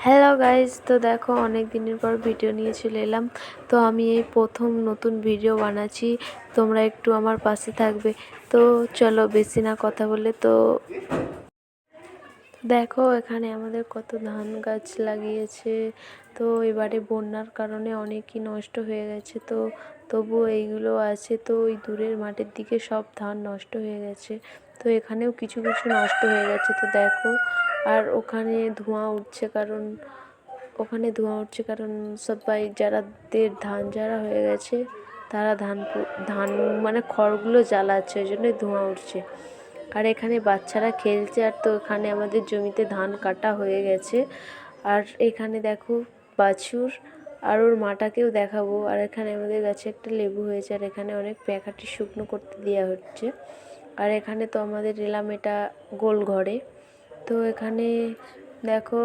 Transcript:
Hello guys, তো দেখো অনেক দিনের পর ভিডিও নিয়ে চলে এলাম। তো আমি এই প্রথম নতুন ভিডিও বানাচ্ছি, তোমরা একটু আমার পাশে থাকবে। তো চলো বেশি না কথা বলে তো দেখো এখানে আমাদের কত ধান গাছ লাগিয়েছে। তো এবারে বন্যার কারণে অনেকই নষ্ট হয়ে গেছে, তো তবুও এইগুলো আছে। তো ওই দূরের মাঠের দিকে সব ধান নষ্ট হয়ে গেছে, তো এখানেও কিছু কিছু নষ্ট হয়ে গেছে। তো দেখো, আর ওখানে ধোঁয়া উঠছে কারণ সবাই যারাদের ধান ঝাড়া হয়ে গেছে তারা ধান মানে খড়গুলো জ্বালাচ্ছে, ওই জন্যই ধোঁয়া উঠছে। আর এখানে বাচ্চারা খেলছে। আর তো এখানে আমাদের জমিতে ধান কাটা হয়ে গেছে। আর এখানে দেখো বাছুর, আর ওর মাটাকেও দেখাবো। আর এখানে আমাদের গাছে একটা লেবু হয়েছে, আর এখানে অনেক প্যাকাটি শুকনো করতে দেওয়া হচ্ছে। আর এখানে তো আমাদের এলাম এটা গোল ঘরে। তো এখানে দেখো